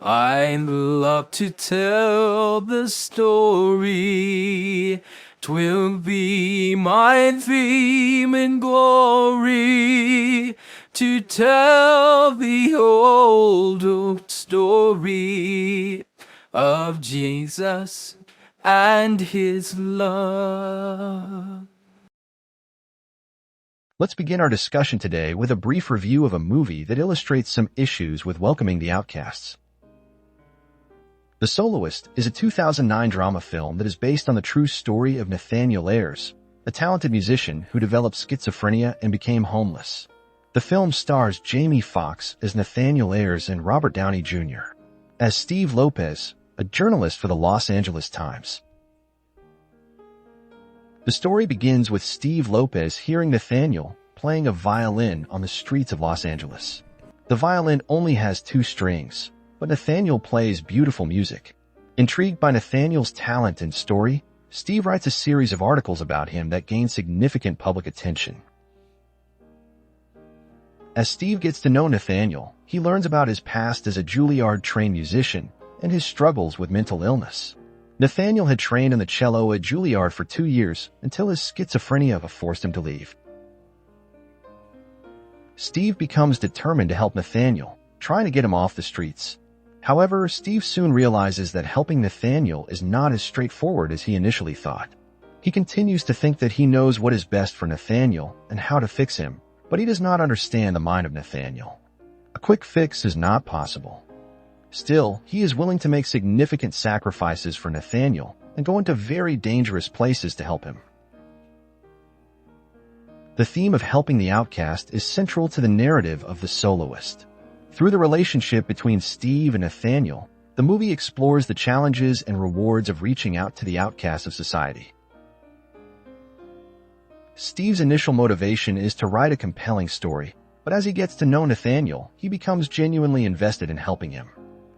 I love to tell the story. 'Twill be my theme and glory to tell the old story of Jesus and his love. Let's begin our discussion today with a brief review of a movie that illustrates some issues with welcoming the outcasts. The Soloist is a 2009 drama film that is based on the true story of Nathaniel Ayres, a talented musician who developed schizophrenia and became homeless. The film stars Jamie Foxx as Nathaniel Ayres and Robert Downey Jr. as Steve Lopez, a journalist for the Los Angeles Times. The story begins with Steve Lopez hearing Nathaniel playing a violin on the streets of Los Angeles. The violin only has 2 strings, but Nathaniel plays beautiful music. Intrigued by Nathaniel's talent and story, Steve writes a series of articles about him that gain significant public attention. As Steve gets to know Nathaniel, he learns about his past as a Juilliard-trained musician and his struggles with mental illness. Nathaniel had trained on the cello at Juilliard for 2 years until his schizophrenia forced him to leave. Steve becomes determined to help Nathaniel, trying to get him off the streets. However, Steve soon realizes that helping Nathaniel is not as straightforward as he initially thought. He continues to think that he knows what is best for Nathaniel and how to fix him, but he does not understand the mind of Nathaniel. A quick fix is not possible. Still, he is willing to make significant sacrifices for Nathaniel and go into very dangerous places to help him. The theme of helping the outcast is central to the narrative of The Soloist. Through the relationship between Steve and Nathaniel, the movie explores the challenges and rewards of reaching out to the outcasts of society. Steve's initial motivation is to write a compelling story, but as he gets to know Nathaniel, he becomes genuinely invested in helping him.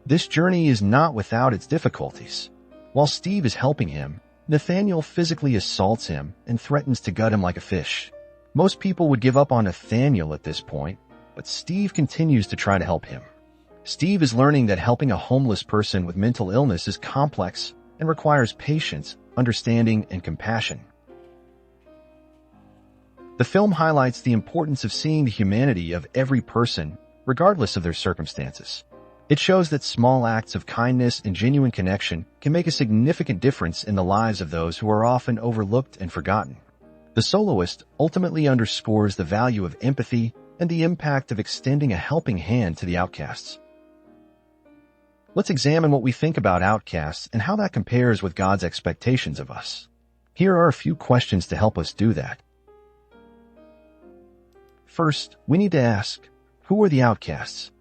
This journey is not without its difficulties. While Steve is helping him, Nathaniel physically assaults him and threatens to gut him like a fish. Most people would give up on Nathaniel at this point, but Steve continues to try to help him. Steve is learning that helping a homeless person with mental illness is complex and requires patience, understanding, and compassion. The film highlights the importance of seeing the humanity of every person, regardless of their circumstances. It shows that small acts of kindness and genuine connection can make a significant difference in the lives of those who are often overlooked and forgotten. The Soloist ultimately underscores the value of empathy and the impact of extending a helping hand to the outcasts. Let's examine what we think about outcasts and how that compares with God's expectations of us. Here are a few questions to help us do that. First, we need to ask, who are the outcasts?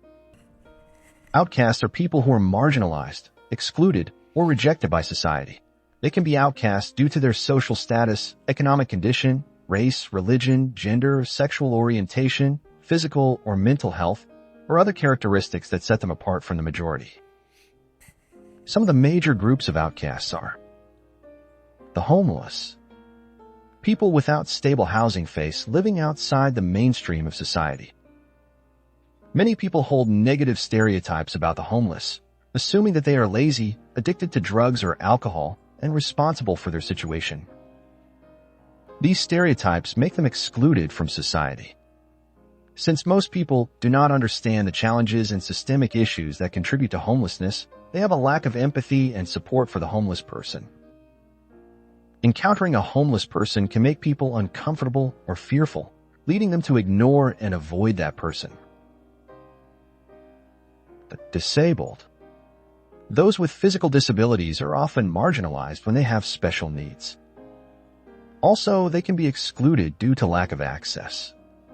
Outcasts are people who are marginalized, excluded, or rejected by society. They can be outcasts due to their social status, economic condition, race, religion, gender, sexual orientation, physical or mental health, or other characteristics that set them apart from the majority. Some of the major groups of outcasts are the homeless. People without stable housing face living outside the mainstream of society. Many people hold negative stereotypes about the homeless, assuming that they are lazy, addicted to drugs or alcohol, and responsible for their situation. These stereotypes make them excluded from society. Since most people do not understand the challenges and systemic issues that contribute to homelessness, they have a lack of empathy and support for the homeless person. Encountering a homeless person can make people uncomfortable or fearful, leading them to ignore and avoid that person. The disabled. Those with physical disabilities are often marginalized when they have special needs. Also, they can be excluded due to lack of access.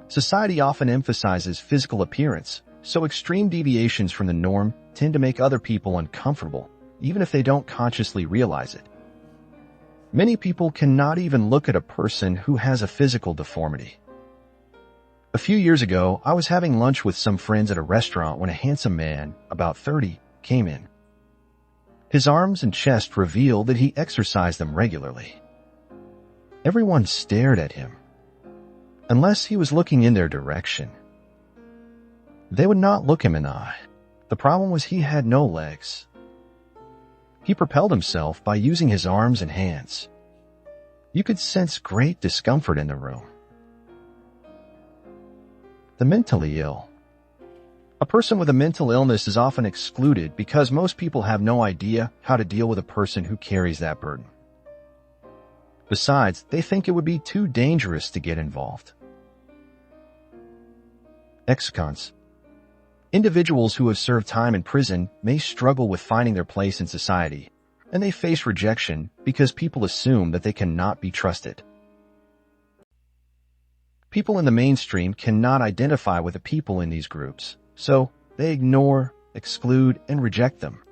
Society often emphasizes physical appearance, so extreme deviations from the norm tend to make other people uncomfortable, even if they don't consciously realize it. Many people cannot even look at a person who has a physical deformity. A few years ago, I was having lunch with some friends at a restaurant when a handsome man, about 30, came in. His arms and chest revealed that he exercised them regularly. Everyone stared at him. Unless he was looking in their direction, they would not look him in the eye. The problem was he had no legs. He propelled himself by using his arms and hands. You could sense great discomfort in the room. The mentally ill. A person with a mental illness is often excluded because most people have no idea how to deal with a person who carries that burden. Besides, they think it would be too dangerous to get involved. Ex-cons. Individuals who have served time in prison may struggle with finding their place in society, and they face rejection because people assume that they cannot be trusted. People in the mainstream cannot identify with the people in these groups, so they ignore, exclude, and reject them.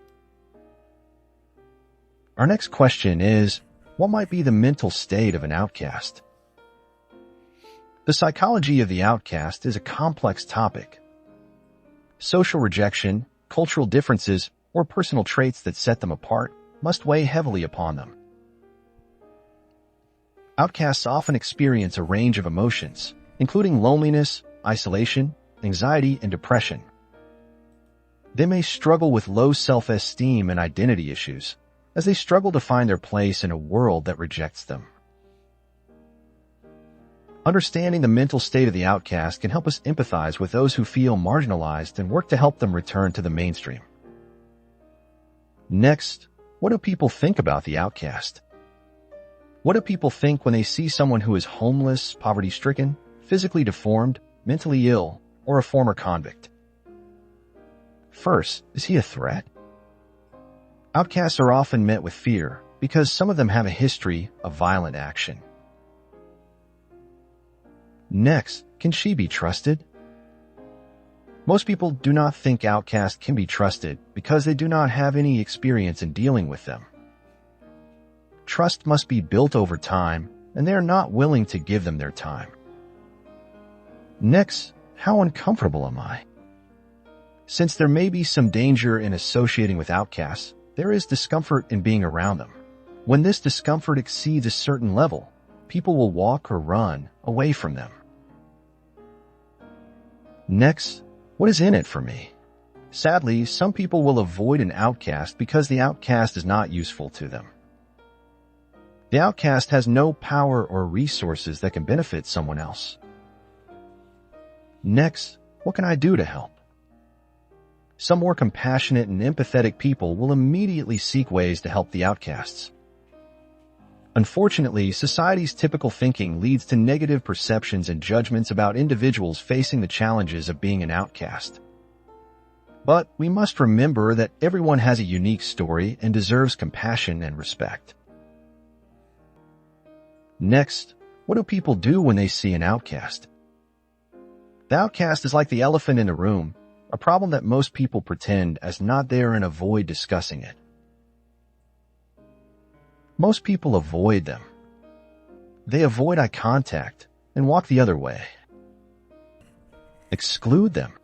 Our next question is, what might be the mental state of an outcast? The psychology of the outcast is a complex topic. Social rejection, cultural differences, or personal traits that set them apart must weigh heavily upon them. Outcasts often experience a range of emotions, including loneliness, isolation, anxiety, and depression. They may struggle with low self-esteem and identity issues, as they struggle to find their place in a world that rejects them. Understanding the mental state of the outcast can help us empathize with those who feel marginalized and work to help them return to the mainstream. Next, what do people think about the outcast? What do people think when they see someone who is homeless, poverty-stricken, physically deformed, mentally ill, or a former convict? First, is he a threat? Outcasts are often met with fear because some of them have a history of violent action. Next, can she be trusted? Most people do not think outcasts can be trusted because they do not have any experience in dealing with them. Trust must be built over time, and they are not willing to give them their time. Next, how uncomfortable am I? Since there may be some danger in associating with outcasts, there is discomfort in being around them. When this discomfort exceeds a certain level, people will walk or run away from them. Next, what is in it for me? Sadly, some people will avoid an outcast because the outcast is not useful to them. The outcast has no power or resources that can benefit someone else. Next, what can I do to help? Some more compassionate and empathetic people will immediately seek ways to help the outcasts. Unfortunately, society's typical thinking leads to negative perceptions and judgments about individuals facing the challenges of being an outcast. But we must remember that everyone has a unique story and deserves compassion and respect. Next, what do people do when they see an outcast? The outcast is like the elephant in the room, a problem that most people pretend as not there and avoid discussing it. Most people avoid them. They avoid eye contact and walk the other way. Exclude them.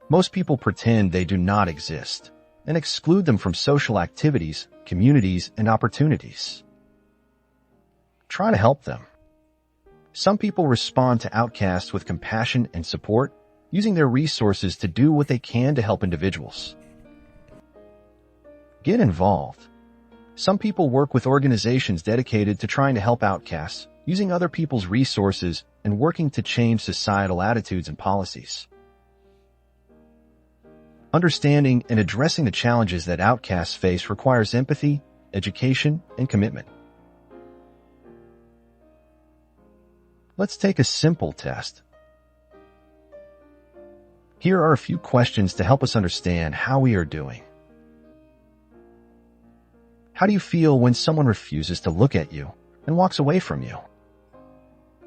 Most people pretend they do not exist and exclude them from social activities, communities, and opportunities. Try to help them. Some people respond to outcasts with compassion and support, using their resources to do what they can to help individuals. Get involved. Some people work with organizations dedicated to trying to help outcasts, using other people's resources and working to change societal attitudes and policies. Understanding and addressing the challenges that outcasts face requires empathy, education, and commitment. Let's take a simple test. Here are a few questions to help us understand how we are doing. How do you feel when someone refuses to look at you and walks away from you?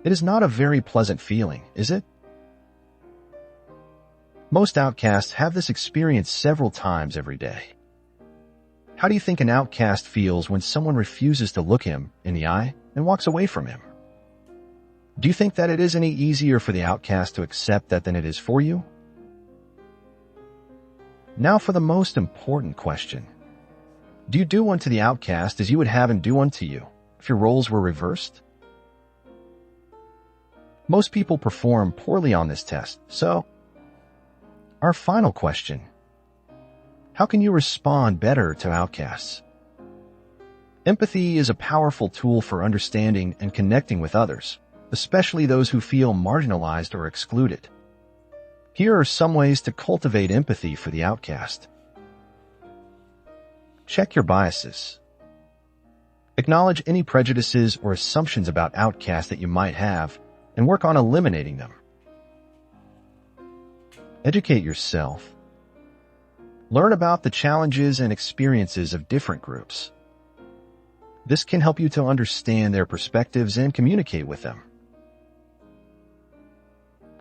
It is not a very pleasant feeling, is it? Most outcasts have this experience several times every day. How do you think an outcast feels when someone refuses to look him in the eye and walks away from him? Do you think that it is any easier for the outcast to accept that than it is for you? Now for the most important question. Do you do unto the outcast as you would have him do unto you, if your roles were reversed? Most people perform poorly on this test, so our final question, How can you respond better to outcasts? Empathy is a powerful tool for understanding and connecting with others, especially those who feel marginalized or excluded. Here are some ways to cultivate empathy for the outcast. Check your biases. Acknowledge any prejudices or assumptions about outcasts that you might have, and work on eliminating them. Educate yourself. Learn about the challenges and experiences of different groups. This can help you to understand their perspectives and communicate with them.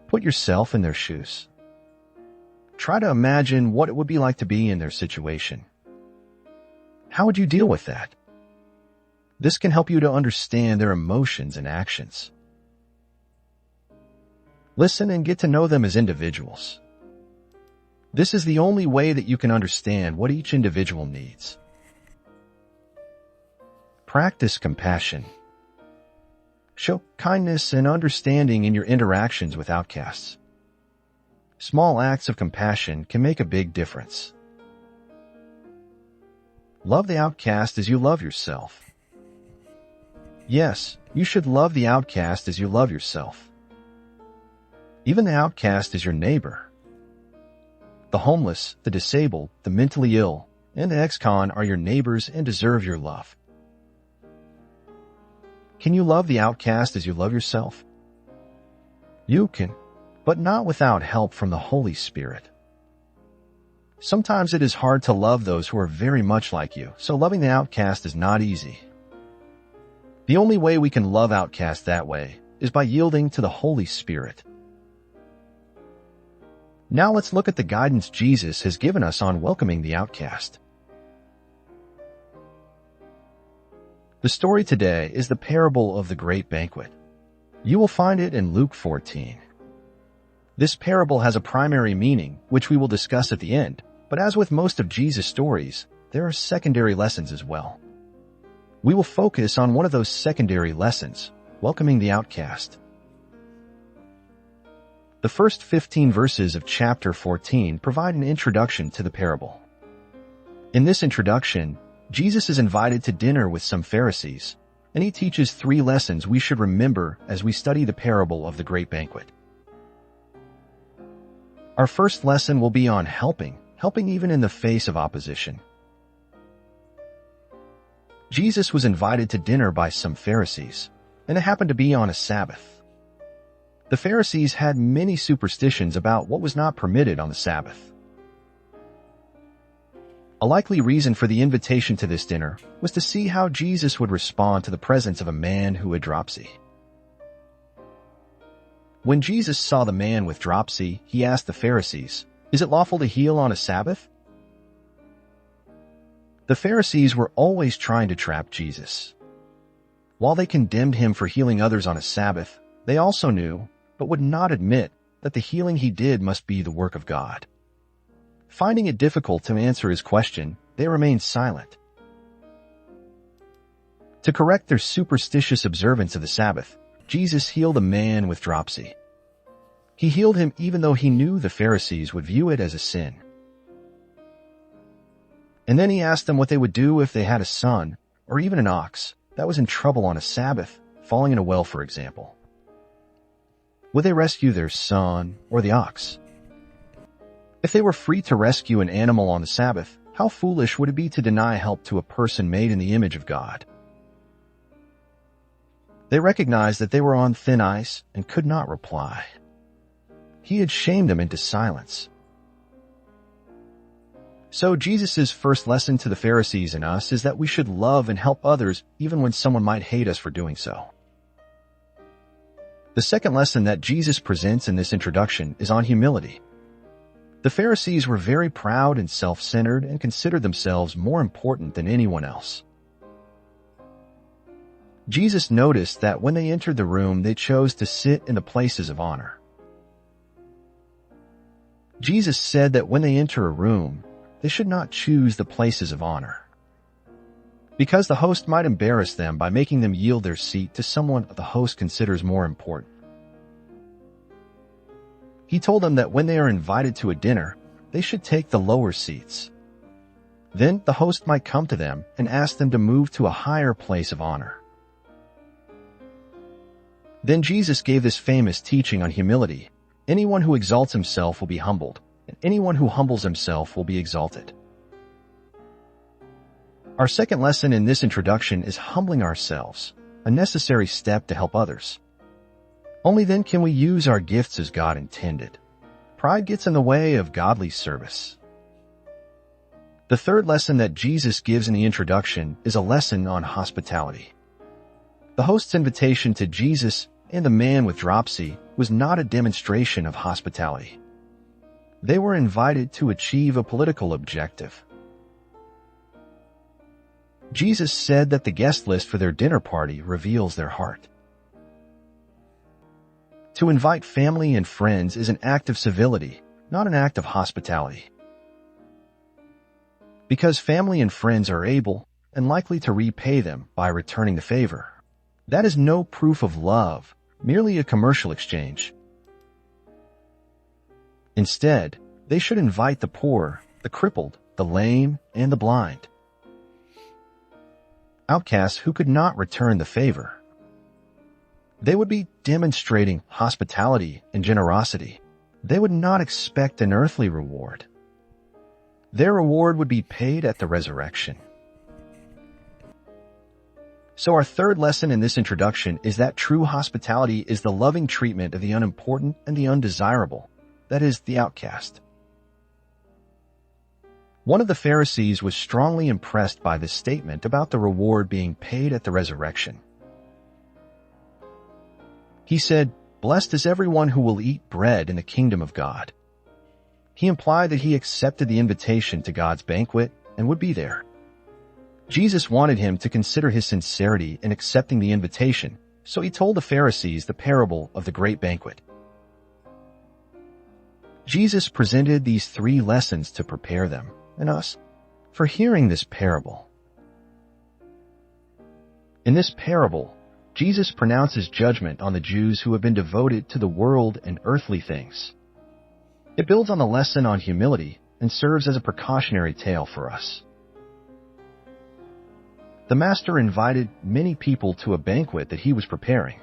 Put yourself in their shoes. Try to imagine what it would be like to be in their situation. How would you deal with that? This can help you to understand their emotions and actions. Listen and get to know them as individuals. This is the only way that you can understand what each individual needs. Practice compassion. Show kindness and understanding in your interactions with outcasts. Small acts of compassion can make a big difference. Love the outcast as you love yourself. Yes, you should love the outcast as you love yourself. Even the outcast is your neighbor. The homeless, the disabled, the mentally ill, and the ex-con are your neighbors and deserve your love. Can you love the outcast as you love yourself? You can, but not without help from the Holy Spirit. Sometimes it is hard to love those who are very much like you, so loving the outcast is not easy. The only way we can love outcasts that way is by yielding to the Holy Spirit. Now let's look at the guidance Jesus has given us on welcoming the outcast. The story today is the parable of the great banquet. You will find it in Luke 14. This parable has a primary meaning, which we will discuss at the end, but as with most of Jesus' stories, there are secondary lessons as well. We will focus on one of those secondary lessons, welcoming the outcast. The first 15 verses of chapter 14 provide an introduction to the parable. In this introduction, Jesus is invited to dinner with some Pharisees, and he teaches 3 lessons we should remember as we study the parable of the great banquet. Our first lesson will be on helping even in the face of opposition. Jesus was invited to dinner by some Pharisees, and it happened to be on a Sabbath. The Pharisees had many superstitions about what was not permitted on the Sabbath. A likely reason for the invitation to this dinner was to see how Jesus would respond to the presence of a man who had dropsy. When Jesus saw the man with dropsy, he asked the Pharisees, "Is it lawful to heal on a Sabbath?" The Pharisees were always trying to trap Jesus. While they condemned him for healing others on a Sabbath, they also knew, but would not admit, that the healing he did must be the work of God. Finding it difficult to answer his question, they remained silent. To correct their superstitious observance of the Sabbath, Jesus healed a man with dropsy. He healed him even though he knew the Pharisees would view it as a sin. And then he asked them what they would do if they had a son, or even an ox, that was in trouble on a Sabbath, falling in a well, for example. Would they rescue their son or the ox? If they were free to rescue an animal on the Sabbath, how foolish would it be to deny help to a person made in the image of God? They recognized that they were on thin ice and could not reply. He had shamed them into silence. So Jesus' first lesson to the Pharisees and us is that we should love and help others even when someone might hate us for doing so. The second lesson that Jesus presents in this introduction is on humility. The Pharisees were very proud and self-centered and considered themselves more important than anyone else. Jesus noticed that when they entered the room, they chose to sit in the places of honor. Jesus said that when they enter a room, they should not choose the places of honor, because the host might embarrass them by making them yield their seat to someone the host considers more important. He told them that when they are invited to a dinner, they should take the lower seats. Then the host might come to them and ask them to move to a higher place of honor. Then Jesus gave this famous teaching on humility. Anyone who exalts himself will be humbled, and anyone who humbles himself will be exalted. Our second lesson in this introduction is humbling ourselves, a necessary step to help others. Only then can we use our gifts as God intended. Pride gets in the way of godly service. The third lesson that Jesus gives in the introduction is a lesson on hospitality. The host's invitation to Jesus and the man with dropsy was not a demonstration of hospitality. They were invited to achieve a political objective. Jesus said that the guest list for their dinner party reveals their heart. To invite family and friends is an act of civility, not an act of hospitality. Because family and friends are able and likely to repay them by returning the favor. That is no proof of love, merely a commercial exchange. Instead, they should invite the poor, the crippled, the lame, and the blind. Outcasts who could not return the favor. They would be demonstrating hospitality and generosity. They would not expect an earthly reward. Their reward would be paid at the resurrection. So our third lesson in this introduction is that true hospitality is the loving treatment of the unimportant and the undesirable, that is, the outcast. One of the Pharisees was strongly impressed by this statement about the reward being paid at the resurrection. He said, "Blessed is everyone who will eat bread in the kingdom of God." He implied that he accepted the invitation to God's banquet and would be there. Jesus wanted him to consider his sincerity in accepting the invitation, so he told the Pharisees the parable of the great banquet. Jesus presented these three lessons to prepare them, and us, for hearing this parable. In this parable, Jesus pronounces judgment on the Jews who have been devoted to the world and earthly things. It builds on the lesson on humility and serves as a precautionary tale for us. The master invited many people to a banquet that he was preparing.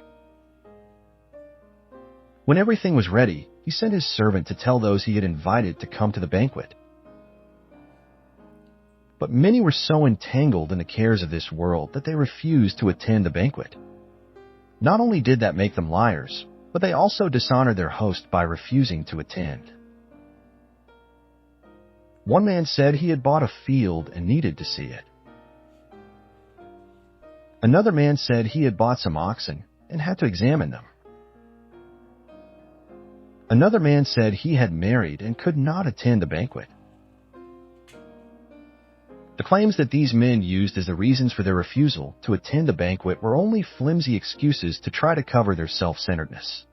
When everything was ready, he sent his servant to tell those he had invited to come to the banquet. But many were so entangled in the cares of this world that they refused to attend the banquet. Not only did that make them liars, but they also dishonored their host by refusing to attend. One man said he had bought a field and needed to see it. Another man said he had bought some oxen and had to examine them. Another man said he had married and could not attend the banquet. The claims that these men used as the reasons for their refusal to attend the banquet were only flimsy excuses to try to cover their self-centeredness.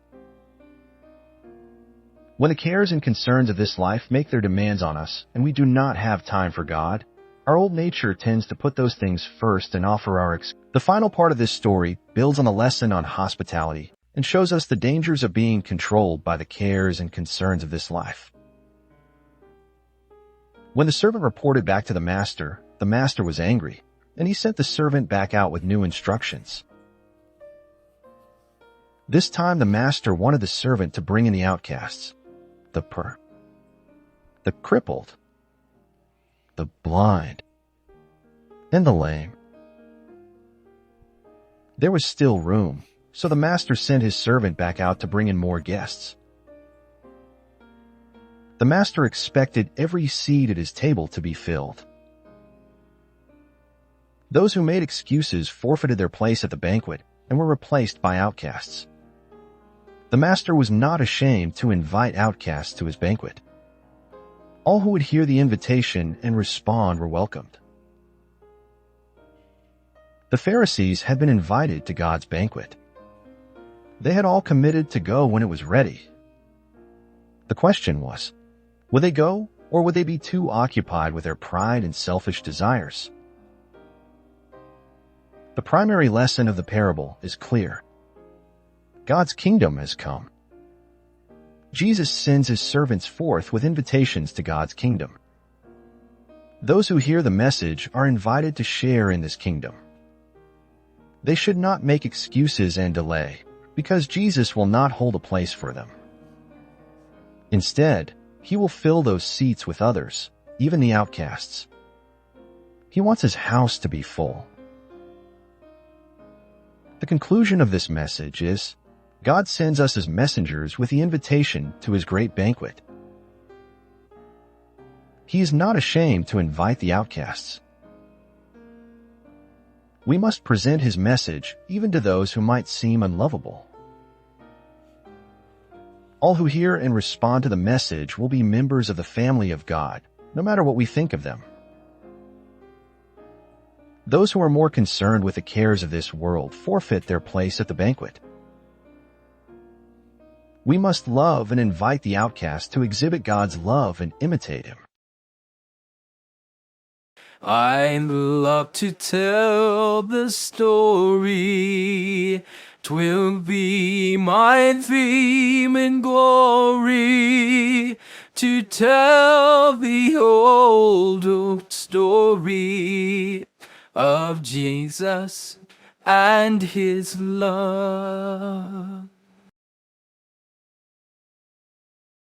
When the cares and concerns of this life make their demands on us and we do not have time for God, our old nature tends to put those things first and offer our The final part of this story builds on the lesson on hospitality and shows us the dangers of being controlled by the cares and concerns of this life. When the servant reported back to the master was angry, and he sent the servant back out with new instructions. This time the master wanted the servant to bring in the outcasts, the crippled, the blind, and the lame. There was still room, so the master sent his servant back out to bring in more guests. The master expected every seat at his table to be filled. Those who made excuses forfeited their place at the banquet and were replaced by outcasts. The master was not ashamed to invite outcasts to his banquet. All who would hear the invitation and respond were welcomed. The Pharisees had been invited to God's banquet. They had all committed to go when it was ready. The question was, would they go, or would they be too occupied with their pride and selfish desires? The primary lesson of the parable is clear. God's kingdom has come. Jesus sends his servants forth with invitations to God's kingdom. Those who hear the message are invited to share in this kingdom. They should not make excuses and delay, because Jesus will not hold a place for them. Instead, he will fill those seats with others, even the outcasts. He wants his house to be full. The conclusion of this message is, God sends us as messengers with the invitation to his great banquet. He is not ashamed to invite the outcasts. We must present his message even to those who might seem unlovable. All who hear and respond to the message will be members of the family of God, no matter what we think of them. Those who are more concerned with the cares of this world forfeit their place at the banquet. We must love and invite the outcast to exhibit God's love and imitate him. I love to tell the story. 'Twill be my theme and glory to tell the old story of Jesus and his love.